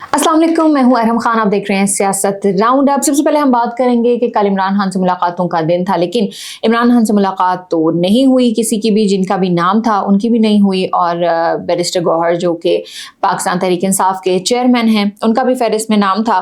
अस्सलाम वालेकुम, मैं हूं अरहम खान। आप देख रहे हैं सियासत राउंड अप। सबसे पहले हम बात करेंगे कि कल इमरान खान से मुलाकातों का दिन था, लेकिन इमरान खान से मुलाकात तो नहीं हुई किसी की भी, जिनका भी नाम था उनकी भी नहीं हुई। और बैरिस्टर गौहर जो कि पाकिस्तान तहरीक इंसाफ के चेयरमैन हैं, उनका भी फहरिस्त में नाम था,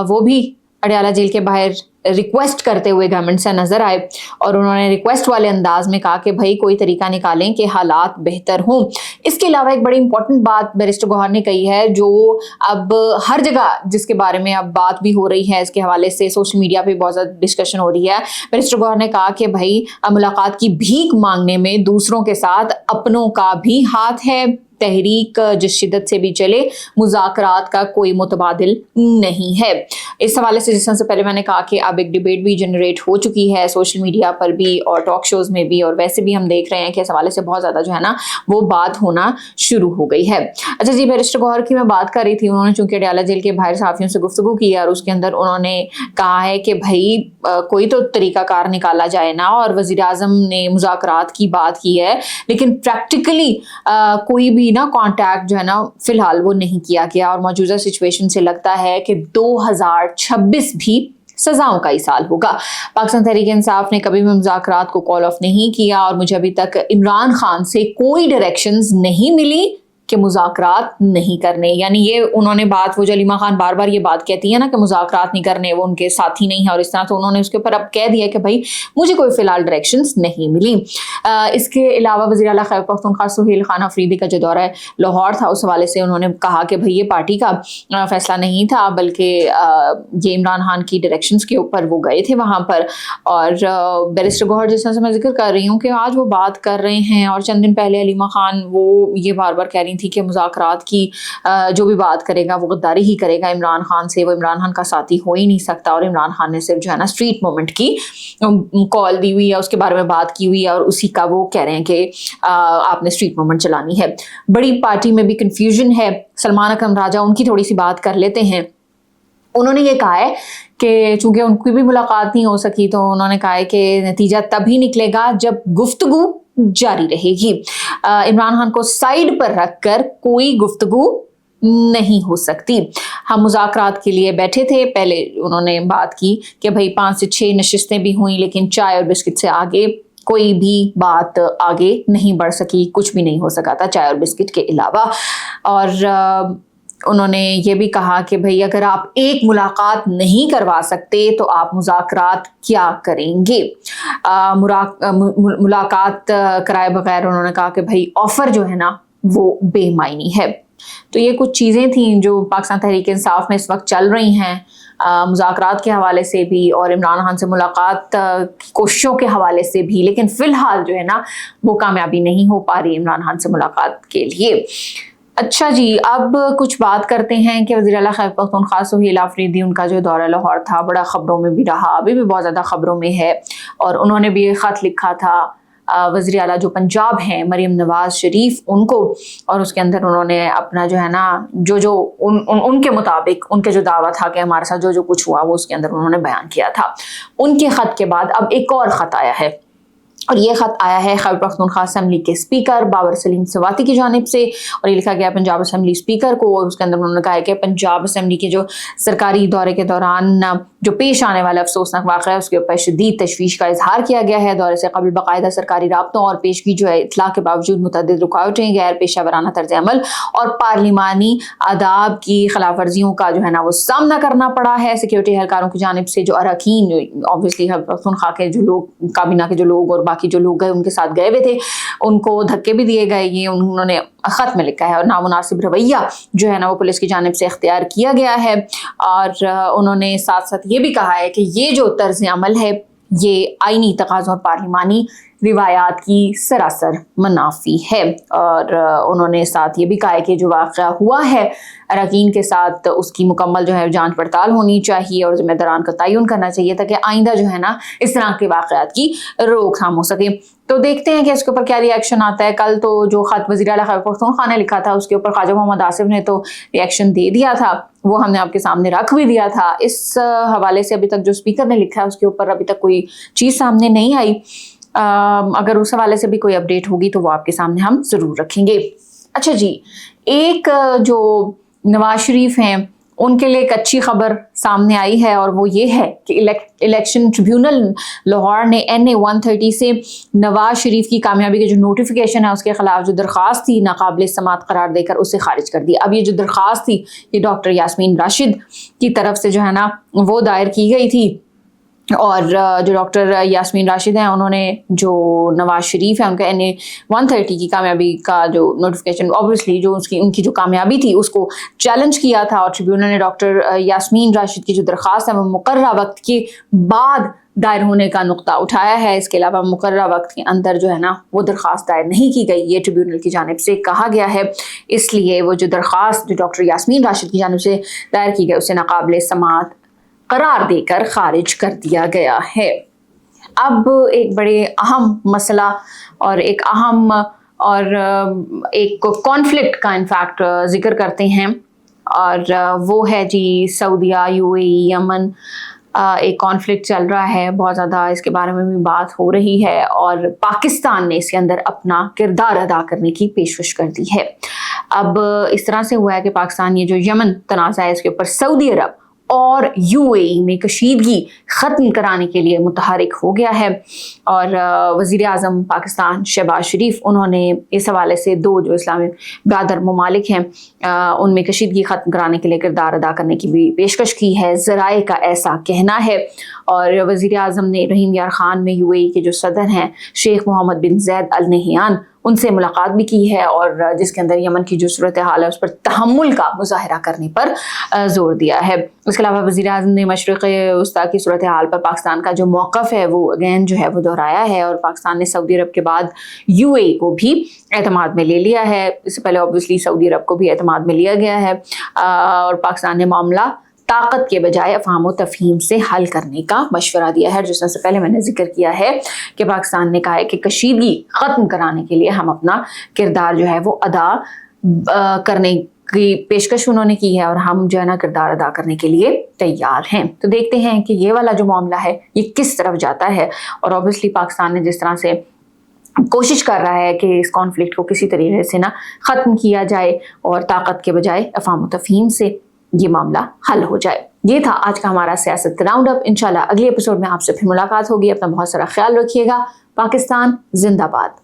वो भी अडयाला जेल के बाहर रिक्वेस्ट करते हुए गवर्नमेंट से नजर आए। और उन्होंने रिक्वेस्ट वाले अंदाज में कहा कि भाई कोई तरीका निकालें कि हालात बेहतर हों। इसके अलावा एक बड़ी इंपॉर्टेंट बात बैरिस्टर गौहर ने कही है, जो अब हर जगह जिसके बारे में अब बात भी हो रही है, इसके हवाले से सोशल मीडिया पे बहुत ज़्यादा डिस्कशन हो रही है। बैरिस्टर गौहर ने कहा कि भाई मुलाकात की भीख मांगने में दूसरों के साथ अपनों का भी हाथ है। तहरीक जिस शिद्दत से भी चले, मुज़ाकरात का कोई मुतबादिल नहीं है। इस हवाले से जिस तरह से पहले मैंने कहा कि अब एक डिबेट भी जनरेट हो चुकी है सोशल मीडिया पर भी और टॉक शोज में भी, और वैसे भी हम देख रहे हैं कि इस हवाले से बहुत ज़्यादा जो है ना वो बात होना शुरू हो गई है। अच्छा जी, बैरिस्टर गौहर की मैं बात कर रही थी। उन्होंने चूंकि अडयाला जेल के बाहर सहाफ़ियों से गुफ्तगू की और उसके अंदर उन्होंने कहा है कि भाई कोई तो तरीकाकार निकाला जाए ना, और वज़ीर आज़म ने मुज़ाकरात की बात की है, लेकिन प्रैक्टिकली कोई भी ना कांटेक्ट जो है ना फिलहाल वो नहीं किया गया। और मौजूदा सिचुएशन से लगता है कि 2026 भी सजाओं का ही साल होगा। पाकिस्तान तहरीक इंसाफ ने कभी भी मुज़ाकरात को कॉल ऑफ नहीं किया, और मुझे अभी तक इमरान खान से कोई डायरेक्शंस नहीं मिली कि मुज़ाकरात नहीं करने। यानी ये उन्होंने बात, वो जो अलीमा खान बार बार ये बात कहती है ना कि मुज़ाकरात नहीं करने, वो उनके साथी नहीं है और इस तरह, तो उन्होंने उसके ऊपर अब कह दिया कि भाई मुझे कोई फ़िलहाल डायरेक्शंस नहीं मिली। इसके अलावा वज़ीर आला खैबर पख्तूनख्वा सुहेल खान अफरीदी का जो दौरा लाहौर था, उस हवाले से उन्होंने कहा कि भाई ये पार्टी का फ़ैसला नहीं था, बल्कि ये इमरान खान की डायरेक्शंस के ऊपर वो गए थे वहाँ पर। और बैरिस्टर गौहर जिस तरह से मैं जिक्र कर रही हूँ कि आज वो बात कर रहे हैं, और चंद दिन पहले अलीमा खान वो ये बार बार कह रही थी कि मुज़ाकरात की जो भी बात करेगा वो गद्दारी ही करेगा इमरान खान से, वो इमरान खान का साथी हो ही नहीं सकता। और इमरान खान ने सिर्फ जो है ना स्ट्रीट मूवमेंट की कॉल दी हुई है, उसके बारे में बात की हुई है, और उसी का वो कह रहे हैं कि आपने स्ट्रीट मूवमेंट चलानी है। बड़ी पार्टी में भी कन्फ्यूजन है। सलमान अकरम राजा, उनकी थोड़ी सी बात कर लेते हैं। उन्होंने ये कहा है कि चूंकि उनकी भी मुलाकात नहीं हो सकी, तो उन्होंने कहा है कि नतीजा तभी निकलेगा जब गुफ्तगू जारी रहेगी। इमरान खान को साइड पर रखकर कोई गुफ्तगू नहीं हो सकती। हम मुज़ाकरात के लिए बैठे थे। पहले उन्होंने बात की कि भाई 5 से 6 नशिस्तें भी हुई, लेकिन चाय और बिस्किट से आगे कोई भी बात आगे नहीं बढ़ सकी, कुछ भी नहीं हो सका था चाय और बिस्किट के अलावा। और उन्होंने ये भी कहा कि भाई अगर आप एक मुलाकात नहीं करवा सकते तो आप मुज़ाकरात क्या करेंगे। मुलाकात कराए बगैर उन्होंने कहा कि भाई ऑफ़र जो है ना वो बेमायनी है। तो ये कुछ चीज़ें थी जो पाकिस्तान तहरीक इंसाफ में इस वक्त चल रही हैं, मुज़ाकरात के हवाले से भी और इमरान खान से मुलाकात की कोशिशों के हवाले से भी। लेकिन फ़िलहाल जो है ना वो कामयाबी नहीं हो पा रही इमरान खान से मुलाकात के लिए। अच्छा जी, अब कुछ बात करते हैं कि वज़ीर आला खैबर पख्तूनख्वा सुहेल अफरीदी, उनका जो दौरा लाहौर था बड़ा ख़बरों में भी रहा, अभी भी बहुत ज़्यादा ख़बरों में है। और उन्होंने भी एक ख़त लिखा था वज़ीर आला जो पंजाब हैं मरीम नवाज़ शरीफ उनको, और उसके अंदर उन्होंने अपना जो है ना जो उनके मुताबिक उनके जो दावा था कि हमारे साथ जो कुछ हुआ वो उसके अंदर उन्होंने बयान किया था। उनके ख़त के बाद अब एक और ख़त आया है, और ये ख़त आया है खैबर पख्तूनख्वा असेंबली के स्पीकर बाबर सलीम सवाती की जानिब से। और ये लिखा गया पंजाब असेंबली स्पीकर को, और उसके अंदर उन्होंने कहा है कि पंजाब असेंबली के जो सरकारी दौरे के दौरान जो पेश आने वाला अफसोसनाक वाक़या है उसके ऊपर शदीद तशवीश का इजहार किया गया है। दौरे से कबल बाकायदा सरकारी राब्तों और पेशगी जो है इत्तला के बावजूद मुतअद्दिद रुकावटें, गैर पेशा वराना तर्ज अमल और पार्लिमानी आदाब की खिलाफ वर्जियों का जो है ना वो सामना करना पड़ा है। सिक्योरिटी एहलकारों की जानिब से जो अरकान, ऑब्वियसली पख्तूनख्वा के जो लोग, काबीना के जो लोग और बाकी जो लोग गए उनके साथ गए हुए थे, उनको धक्के भी दिए गए। ये उन्होंने ख़त में लिखा है। और नामुनासिब रवैया जो है ना वो पुलिस की जानिब से इख्तियार किया गया है। और उन्होंने साथ साथ ये भी कहा है कि ये जो तर्ज अमल है ये आईनी तकाज़ों और पार्लिमानी रिवायात की सरासर मुनाफी है। और उन्होंने साथ ये भी कहा है कि जो वाक़या हुआ है अरकान के साथ उसकी मुकम्मल जो है जांच पड़ताल होनी चाहिए और ज़िम्मेदारान का तयन करना चाहिए, ताकि आइंदा जो है ना इस तरह के वाक़यात की रोकथाम हो सके। तो देखते हैं कि इसके ऊपर क्या रिएक्शन आता है। कल तो जो ख़त वज़ीर आला खैबर पख्तूनख्वा ने लिखा था उसके ऊपर ख्वाजा मोहम्मद आसिफ ने तो रिएक्शन दे दिया था, वो हमने आपके सामने रख भी दिया था। इस हवाले से अभी तक जो स्पीकर ने लिखा है उसके ऊपर अभी तक कोई चीज़ सामने नहीं आई। अगर उस हवाले से भी कोई अपडेट होगी तो वो आपके सामने हम ज़रूर रखेंगे। अच्छा जी, एक जो नवाज शरीफ हैं उनके लिए एक अच्छी खबर सामने आई है और वो ये है कि इलेक्शन ट्रिब्यूनल लाहौर ने NA 130 से नवाज शरीफ की कामयाबी के जो नोटिफिकेशन है उसके खिलाफ जो दरख्वास्त थी नाकाबिल समात करार देकर उसे खारिज कर दिया। अब ये जो दरख्वास्त थी ये डॉक्टर यास्मीन राशिद की तरफ से जो है ना वो दायर की गई थी और जो डॉक्टर यास्मीन राशिद हैं उन्होंने जो नवाज शरीफ है उनका NA 130 की कामयाबी का जो नोटिफिकेशन ऑब्वियसली जो उनकी जो कामयाबी थी उसको चैलेंज किया था और ट्रिब्यूनल ने डॉक्टर यास्मीन राशिद की जो दरख्वास्त है वो मुकर्ररा वक्त के बाद दायर होने का नुक्ता उठाया है। इसके अलावा मुकर्ररा वक्त के अंदर जो है ना वो दरख्वास्त दायर नहीं की गई, ये ट्रिब्यूनल की जानिब से कहा गया है। इसलिए वो जो दरख्वास्त जो डॉक्टर यास्मीन राशिद की जानिब से दायर की गई उसे नाकाबिल समात करार देकर खारिज कर दिया गया है। अब एक बड़े अहम मसला और एक अहम और एक कॉन्फ्लिक्ट का इनफैक्ट जिक्र करते हैं और वो है जी सऊदीया, UAE, यमन। एक कॉन्फ्लिक्ट चल रहा है, बहुत ज़्यादा इसके बारे में भी बात हो रही है और पाकिस्तान ने इसके अंदर अपना किरदार अदा करने की पेशकश कर दी है। अब इस तरह से हुआ है कि पाकिस्तान ये जो यमन तनाज़ा है इसके ऊपर सऊदी अरब और UAE में कशीदगी ख़त्म कराने के लिए मुतहरिक हो गया है और वज़ीर आज़म पाकिस्तान शहबाज शरीफ उन्होंने इस हवाले से दो जो इस्लामी ब्रादर ममालिक हैं उनमें कशीदगी ख़त्म कराने के लिए किरदार अदा करने की भी पेशकश की है, ज़राए का ऐसा कहना है। और वज़ीर आज़म ने रहीम यार ख़ान में UAE के जो सदर हैं शेख मोहम्मद बिन ज़ैद अल नहियान उनसे मुलाकात भी की है और जिसके अंदर यमन की जो सूरत हाल है उस पर तहम्मुल का मुज़ाहरा करने पर ज़ोर दिया है। उसके अलावा वज़ीर आज़म ने मशरिक़ वस्ता की सूरत हाल पर पाकिस्तान का जो मौक़िफ़ है वो अगेन जो है वो दोहराया है और पाकिस्तान ने सऊदी अरब के बाद UAE को भी एतमाद में ले लिया है। इससे पहले ऑब्वियसली सऊदी अरब को भी एतमाद में लिया गया है और पाकिस्तान ने मामला ताकत के बजाय अफ़हाम व तफ़हीम से हल करने का मशवरा दिया है। जिस तरह से पहले मैंने जिक्र किया है कि पाकिस्तान ने कहा है कि कशीदगी ख़त्म कराने के लिए हम अपना किरदार जो है वो अदा करने की पेशकश उन्होंने की है और हम जो है ना किरदार अदा करने के लिए तैयार हैं। तो देखते हैं कि ये वाला जो मामला है ये किस तरफ जाता है और ऑब्वियसली पाकिस्तान ने जिस तरह से कोशिश कर रहा है कि इस कॉन्फ्लिक्ट को किसी तरीके से ना ख़त्म किया जाए और ताकत के बजाय अफ़हाम व तफ़हीम से ये मामला हल हो जाए। ये था आज का हमारा सियासत राउंड अप। इंशाल्लाह अगले एपिसोड में आपसे फिर मुलाकात होगी। अपना बहुत सारा ख्याल रखिएगा। पाकिस्तान जिंदाबाद।